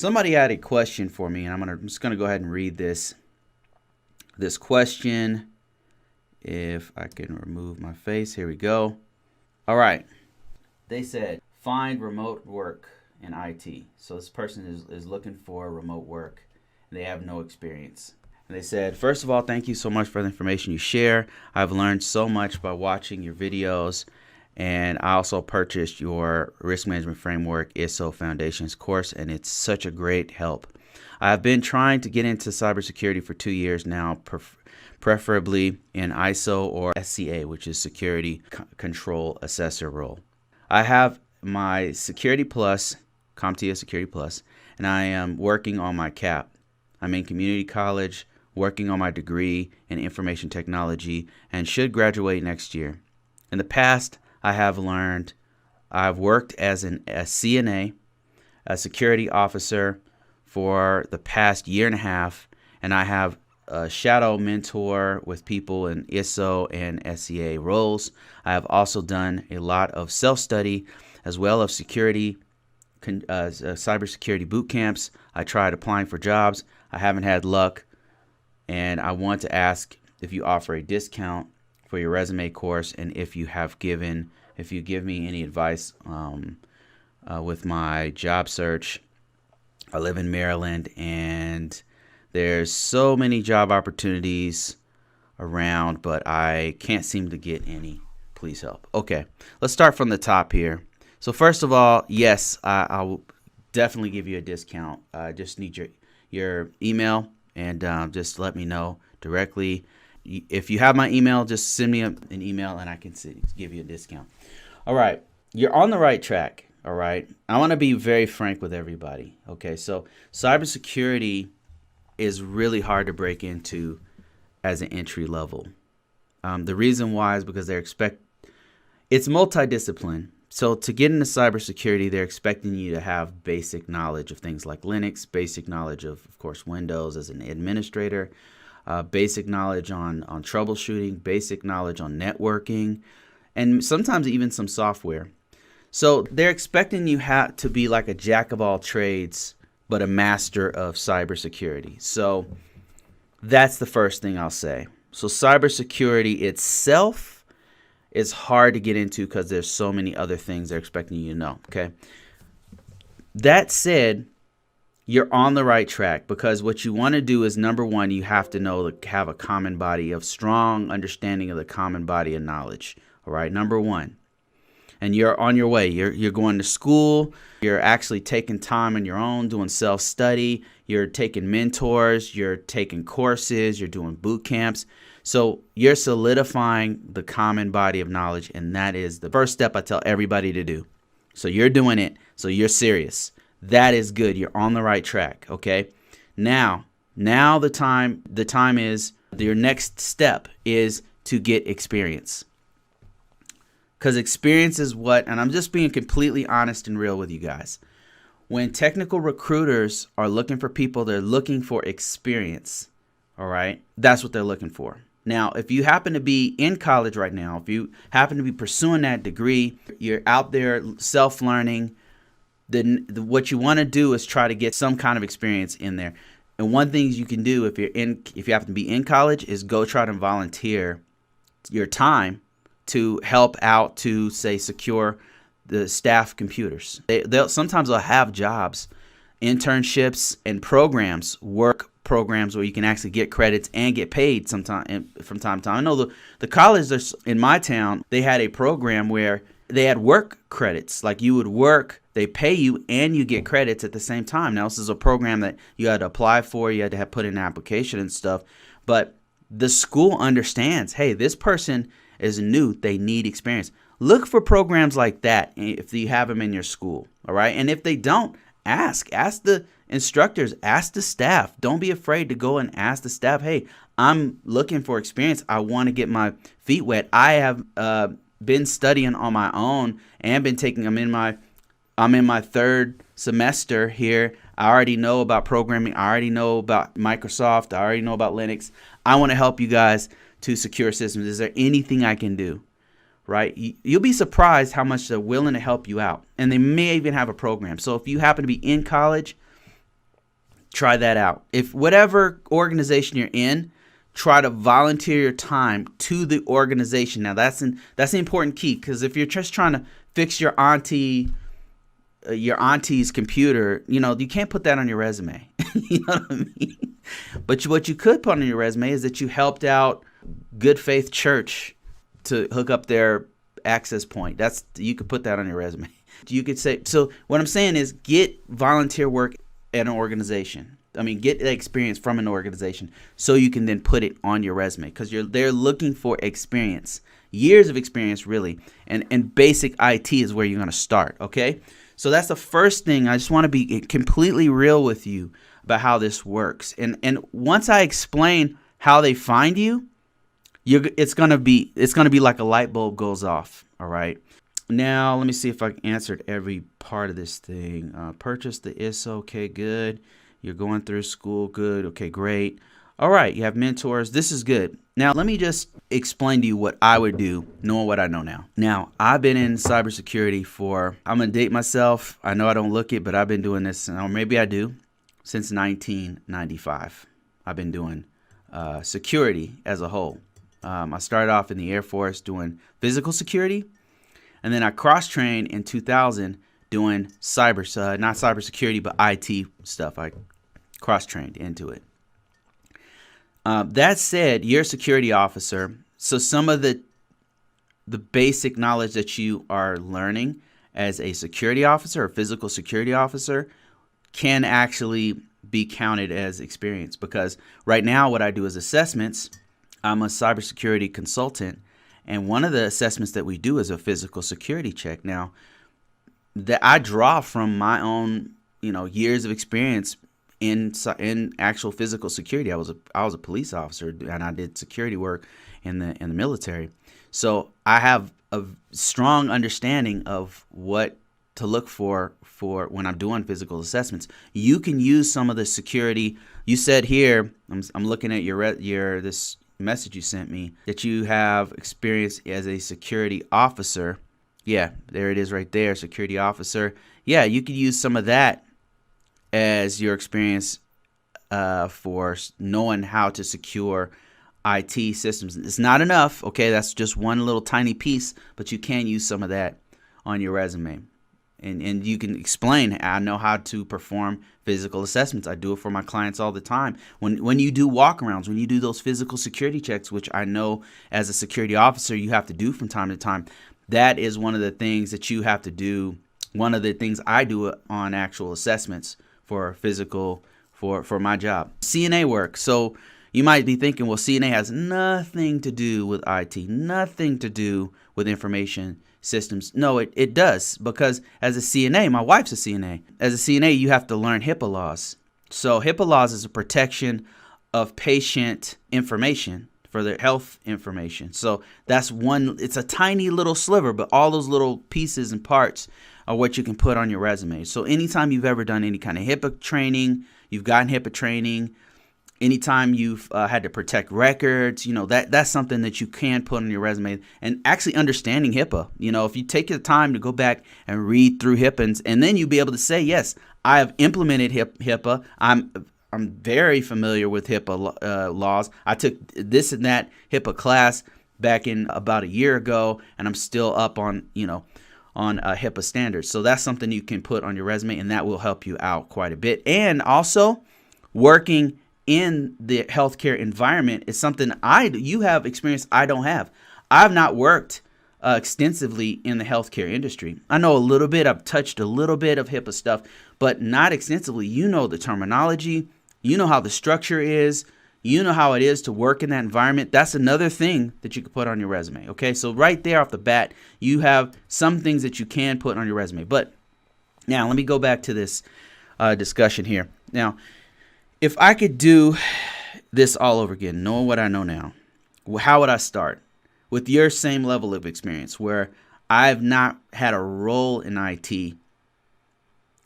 Somebody had a question for me, and I'm just gonna go ahead and read this question. If I can remove my face, here we go. All right. They said, find remote work in IT. So this person is looking for remote work, and they have no experience. And they said, first of all, thank you so much for the information you share. I've learned so much by watching your videos, and I also purchased your Risk Management Framework ISO Foundations course, and it's such a great help. I've been trying to get into cybersecurity for 2 years now, preferably in ISO or SCA, which is Security Control Assessor role. I have my Security Plus, CompTIA Security Plus, and I am working on my CAP. I'm in community college, working on my degree in information technology, and should graduate next year. In the past, I've worked as a CNA, a security officer, for the past year and a half, and I have a shadow mentor with people in ISO and SCA roles. I have also done a lot of self-study as well as cybersecurity boot camps. I tried applying for jobs. I haven't had luck, and I want to ask if you offer a discount for your resume course, and if you give me any advice with my job search. I live in Maryland, and there's so many job opportunities around, but I can't seem to get any. Please help. Okay, let's start from the top here. So first of all, yes, I will definitely give you a discount. I just need your email, and just let me know directly. If you have my email, just send me an email, and I can give you a discount. All right, you're on the right track. All right, I want to be very frank with everybody. Okay, so cybersecurity is really hard to break into as an entry level. The reason why is because it's multidiscipline. So to get into cybersecurity, they're expecting you to have basic knowledge of things like Linux, basic knowledge of course, Windows as an administrator, basic knowledge on troubleshooting, basic knowledge on networking, and sometimes even some software. So they're expecting you to be like a jack of all trades, but a master of cybersecurity. So that's the first thing I'll say. So cybersecurity itself is hard to get into because there's so many other things they're expecting you to know. Okay. That said, you're on the right track, because what you want to do is, number one, you have to have a common body of strong understanding of the common body of knowledge. All right. Number one. And you're on your way. You're going to school. You're actually taking time on your own, doing self-study. You're taking mentors. You're taking courses. You're doing boot camps. So you're solidifying the common body of knowledge, and that is the first step I tell everybody to do. So you're doing it. So you're serious. That is good. You're on the right track. Okay. Now the time is, your next step is to get experience. Because experience is what, and I'm just being completely honest and real with you guys. When technical recruiters are looking for people, they're looking for experience. All right. That's what they're looking for. Now, if you happen to be in college right now, if you happen to be pursuing that degree, you're out there self-learning, then what you want to do is try to get some kind of experience in there. And one thing you can do if you happen to be in college is go try to volunteer your time to help out to, say, secure the staff computers. Sometimes they'll have jobs, internships, and work programs where you can actually get credits and get paid from time to time. I know the colleges in my town, they had a program where they had work credits. Like, you would work, they pay you, and you get credits at the same time. Now, this is a program that you had to apply for. You had to put in an application and stuff. But the school understands, hey, this person is new, they need experience. Look for programs like that if you have them in your school. All right. And if they don't, ask the instructors, ask the staff. Don't be afraid to go and ask the staff, hey, I'm looking for experience. I want to get my feet wet. I have been studying on my own and I'm in my third semester here. I already know about programming. I already know about Microsoft. I already know about Linux. I want to help you guys to secure systems. Is there anything I can do? Right? You'll be surprised how much they're willing to help you out. And they may even have a program. So if you happen to be in college, Try that out. If whatever organization you're in, try to volunteer your time to the organization. Now that's an important key, because if you're just trying to fix your auntie's computer, you can't put that on your resume. You know what I mean? But what you could put on your resume is that you helped out Good Faith Church to hook up their access point. You could put that on your resume. You could say, so what I'm saying is get volunteer work at an organization. Get the experience from an organization so you can then put it on your resume, because they're looking for experience, years of experience really, and basic IT is where you're going to start, okay? So that's the first thing. I just want to be completely real with you about how this works. And once I explain how they find you, it's going to be like a light bulb goes off, all right? Now, let me see if I answered every part of this thing. Purchase the ISO, okay, good. You're going through school, good, okay, great. All right, you have mentors, this is good. Now, let me just explain to you what I would do, knowing what I know now. Now, I've been in cybersecurity I'm going to date myself. I know I don't look it, but I've been doing this, or maybe I do, since 1995. I've been doing security as a whole. I started off in the Air Force doing physical security, and then I cross-trained in 2000 doing not cybersecurity, but IT stuff. I cross-trained into it. That said, you're a security officer, so some of the basic knowledge that you are learning as a security officer or physical security officer can actually be counted as experience, because right now what I do is assessments. I'm a cybersecurity consultant, and one of the assessments that we do is a physical security check. Now, that I draw from my own, years of experience in actual physical security. I was a police officer, and I did security work in the military. So I have a strong understanding of what to look for when I'm doing physical assessments. You can use some of the security. You said here, I'm looking at this message you sent me, that you have experience as a security officer. Yeah, there it is right there, security officer. Yeah, you could use some of that as your experience for knowing how to secure IT systems. It's not enough, okay? That's just one little tiny piece, but you can use some of that on your resume. And you can explain, I know how to perform physical assessments. I do it for my clients all the time. When you do walkarounds, when you do those physical security checks, which I know as a security officer you have to do from time to time, that is one of the things that you have to do. One of the things I do on actual assessments for physical, for my job. CNA work. So you might be thinking, well, CNA has nothing to do with IT, nothing to do with information systems. No, it does, because as a CNA, my wife's a CNA. As a CNA, you have to learn HIPAA laws. So HIPAA laws is a protection of patient information for their health information. So that's it's a tiny little sliver, but all those little pieces and parts are what you can put on your resume. So anytime you've ever done any kind of HIPAA training, you've gotten HIPAA training, anytime you've had to protect records, that's something that you can put on your resume. And actually understanding HIPAA, if you take the time to go back and read through HIPAA, and then you'll be able to say, yes, I have implemented HIPAA. I'm very familiar with HIPAA laws. I took this and that HIPAA class back in about a year ago, and I'm still up on HIPAA standards. So that's something you can put on your resume, and that will help you out quite a bit. And also, working in the healthcare environment is something you have experience I don't have. I've not worked extensively in the healthcare industry. I know a little bit. I've touched a little bit of HIPAA stuff, but not extensively. You know the terminology. You know how the structure is. You know how it is to work in that environment. That's another thing that you can put on your resume. Okay, so right there off the bat, you have some things that you can put on your resume. But now let me go back to this discussion here. Now, if I could do this all over again, knowing what I know now, how would I start? With your same level of experience, where I've not had a role in IT,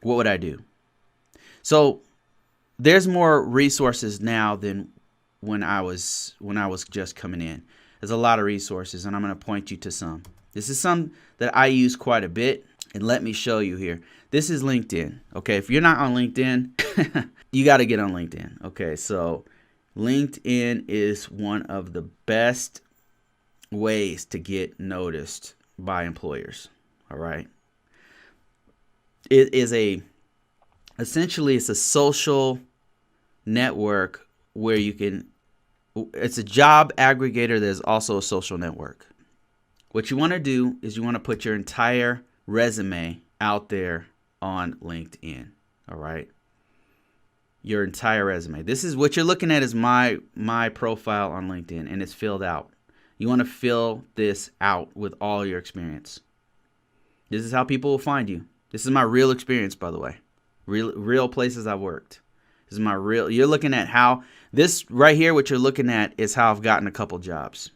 what would I do? So there's more resources now than when I was just coming in. There's a lot of resources, and I'm going to point you to some. This is some that I use quite a bit, And let me show you here. This is LinkedIn. Okay, if you're not on LinkedIn, you got to get on LinkedIn. Okay, so LinkedIn is one of the best ways to get noticed by employers. All right. It is essentially it's a social network where it's a job aggregator that is also a social network. What you want to do is you want to put your entire resume out there on LinkedIn. All right. Your entire resume. This is what you're looking at is my profile on LinkedIn, and it's filled out. You want to fill this out with all your experience. This is how people will find you. This is my real experience, by the way. Real places I've worked. This is my real. You're looking at how this right here. What you're looking at is how I've gotten a couple jobs.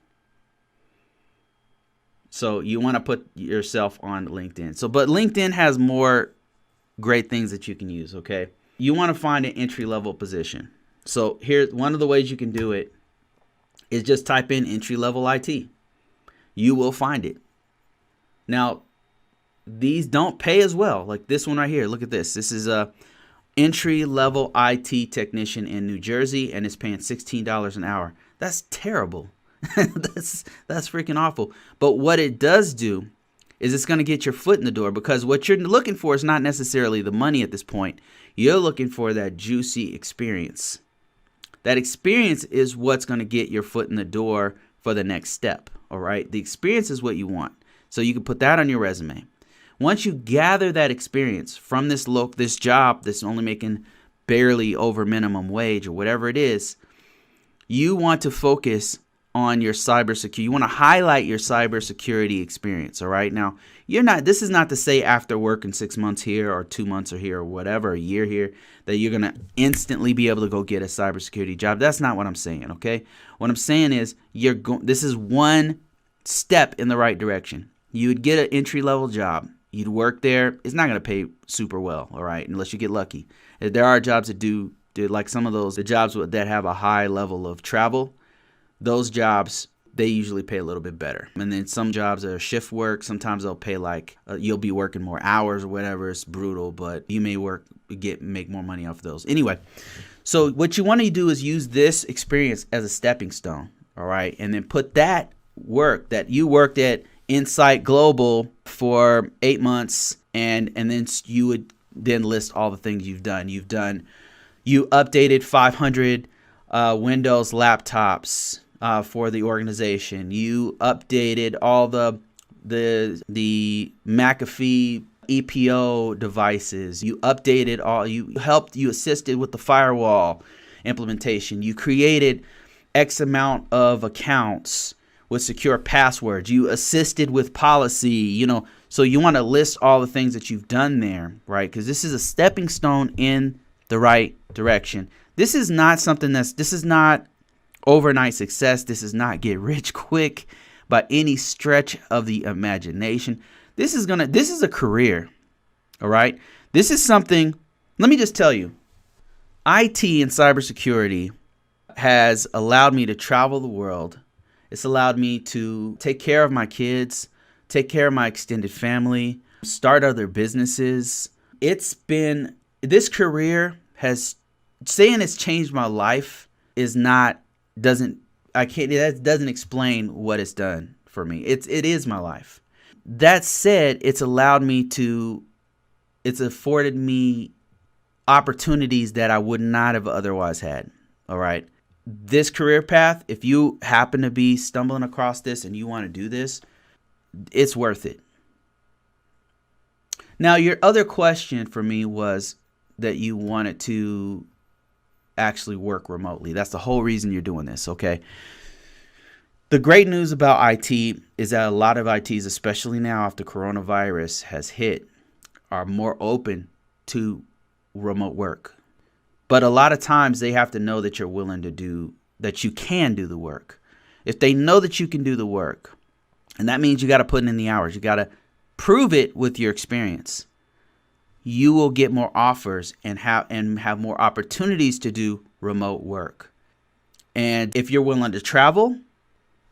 So you want to put yourself on LinkedIn. But LinkedIn has more great things that you can use. Okay. You want to find an entry-level position. So here's one of the ways you can do it is just type in entry-level IT. You will find it. Now, these don't pay as well. Like this one right here. Look at this. This is a entry-level IT technician in New Jersey, and it's paying $16 an hour. That's terrible. That's freaking awful. But what it does do is it's going to get your foot in the door, because what you're looking for is not necessarily the money at this point. You're looking for that juicy experience. That experience is what's going to get your foot in the door for the next step. All right. The experience is what you want. So you can put that on your resume. Once you gather that experience from this job that's only making barely over minimum wage or whatever it is, you want to focus on your cybersecurity. You want to highlight your cybersecurity experience. All right. Now, this is not to say after working 6 months here or 2 months or here or whatever, a year here, that you're going to instantly be able to go get a cybersecurity job. That's not what I'm saying. Okay. What I'm saying is this is one step in the right direction. You would get an entry-level job. You'd work there. It's not going to pay super well. All right. Unless you get lucky. There are jobs that do like some of the jobs that have a high level of travel. Those jobs, they usually pay a little bit better. And then some jobs are shift work. Sometimes they'll pay you'll be working more hours or whatever. It's brutal, but you may make more money off of those. Anyway, so what you want to do is use this experience as a stepping stone. All right. And then put that work that you worked at Insight Global for 8 months. And then you would then list all the things you've done. You updated 500 Windows laptops for the organization. You updated all the McAfee EPO devices. You updated you assisted with the firewall implementation. You created X amount of accounts with secure passwords. You assisted with policy, so you want to list all the things that you've done there, right? Because this is a stepping stone in the right direction. This is not overnight success. This is not get rich quick by any stretch of the imagination. This is a career. All right. This is something, let me just tell you, IT and cybersecurity has allowed me to travel the world. It's allowed me to take care of my kids, take care of my extended family, start other businesses. This career saying it's changed my life doesn't explain what it's done for me. It is my life. That said, it's afforded me opportunities that I would not have otherwise had. All right. This career path, if you happen to be stumbling across this and you want to do this, it's worth it. Now, your other question for me was that you wanted to actually work remotely. That's the whole reason you're doing this. Okay. The great news about IT is that a lot of ITs, especially now after coronavirus has hit, are more open to remote work. But a lot of times they have to know that you're willing to that you can do the work. If they know that you can do the work, and that means you got to put in the hours, you got to prove it with your experience, you will get more offers and have more opportunities to do remote work. And if you're willing to travel,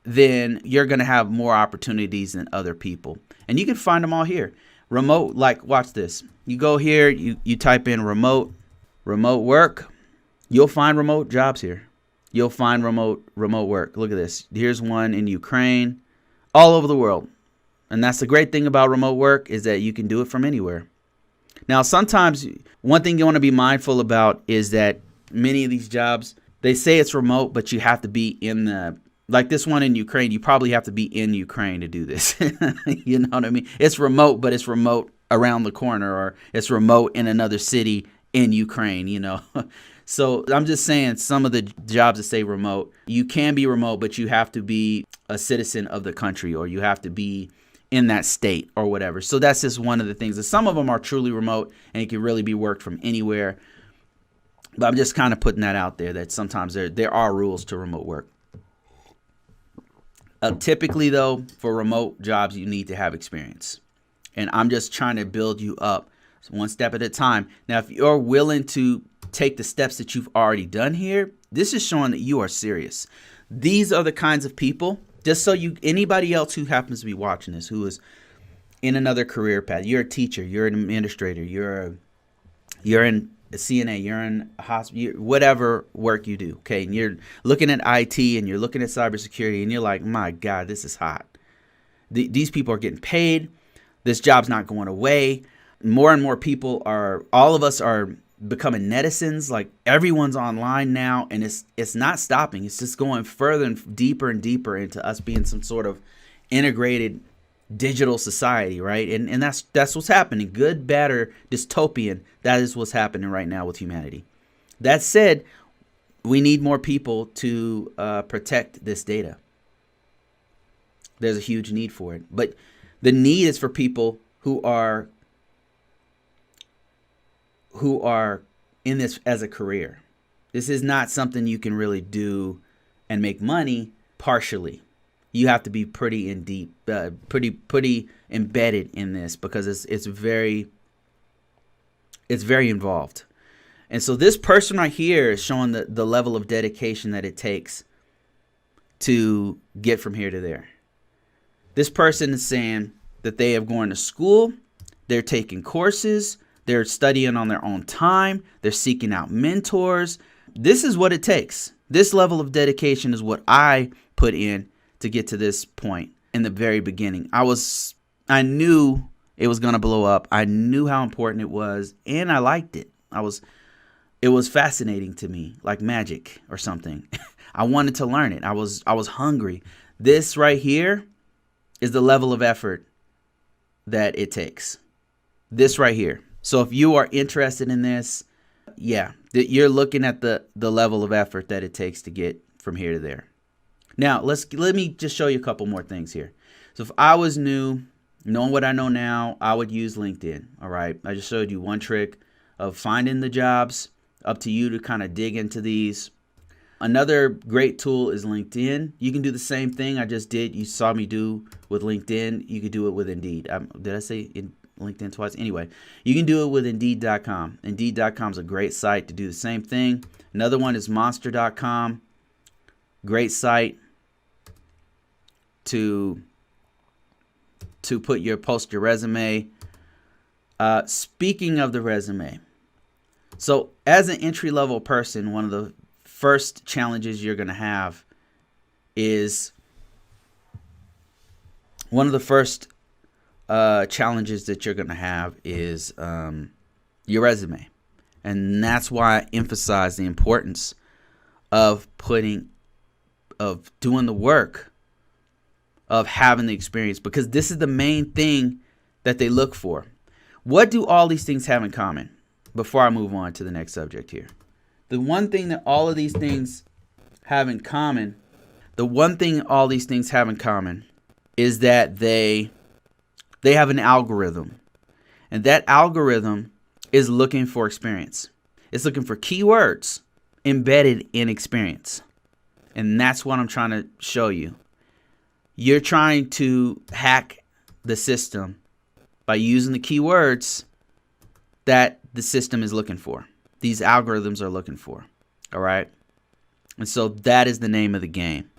then you're going to have more opportunities than other people. And you can find them all here. Remote, like, watch this. You go here, you type in remote work. You'll find remote jobs here. You'll find remote work. Look at this. Here's one in Ukraine, all over the world. And that's the great thing about remote work is that you can do it from anywhere. Now, sometimes one thing you want to be mindful about is that many of these jobs, they say it's remote, but you have to be in like this one in Ukraine, you probably have to be in Ukraine to do this. You know what I mean? It's remote, but it's remote around the corner, or it's remote in another city in Ukraine, you know. So I'm just saying some of the jobs that say remote, you can be remote, but you have to be a citizen of the country, or you have to be in that state or whatever. So that's just one of the things. Some of them are truly remote and it can really be worked from anywhere. But I'm just kind of putting that out there that sometimes there are rules to remote work. Typically, though, for remote jobs, you need to have experience. And I'm just trying to build you up one step at a time. Now, if you're willing to take the steps that you've already done here, this is showing that you are serious. These are the kinds of people, just so anybody else who happens to be watching this, who is in another career path, you're a teacher, you're an administrator, you're in a CNA, you're in a hospital, whatever work you do, okay, and you're looking at IT and you're looking at cybersecurity and you're like, my God, this is hot. These people are getting paid. This job's not going away. More and more people all of us are becoming netizens. Like everyone's online now, and it's not stopping. It's just going further and deeper into us being some sort of integrated digital society, right? And that's what's happening. Good, bad, or dystopian. That is what's happening right now with humanity. That said, we need more people to protect this data. There's a huge need for it, but the need is for people who are in this as a career. This is not something you can really do and make money partially. You have to be pretty embedded in this, because it's very involved. And so this person right here is showing the level of dedication that it takes to get from here to there. This person is saying that they have gone to school, they're taking courses, they're studying on their own time, they're seeking out mentors. This is what it takes. This level of dedication is what I put in to get to this point in the very beginning. I knew it was going to blow up. I knew how important it was, and I liked it. It was fascinating to me, like magic or something. I wanted to learn it. I was hungry. This right here is the level of effort that it takes. This right here. So if you are interested in this, yeah, you're looking at the level of effort that it takes to get from here to there. Now, let me just show you a couple more things here. So if I was new, knowing what I know now, I would use LinkedIn. All right. I just showed you one trick of finding the jobs. Up to you to kind of dig into these. Another great tool is LinkedIn. You can do the same thing I just did. You saw me do with LinkedIn. You could do it with Indeed. Did I say LinkedIn twice? Anyway, you can do it with Indeed.com. Indeed.com is a great site to do the same thing. Another one is Monster.com. Great site to post your resume. Speaking of the resume, so as an entry-level person, one of the first challenges you're going to have is your resume. And that's why I emphasize the importance of doing the work, of having the experience, because this is the main thing that they look for. What do all these things have in common? Before I move on to the next subject here, the one thing that all these things have in common is that they have an algorithm, and that algorithm is looking for experience. It's looking for keywords embedded in experience, and that's what I'm trying to show you. You're trying to hack the system by using the keywords that the system is looking for. These algorithms are looking for. All right. And so that is the name of the game.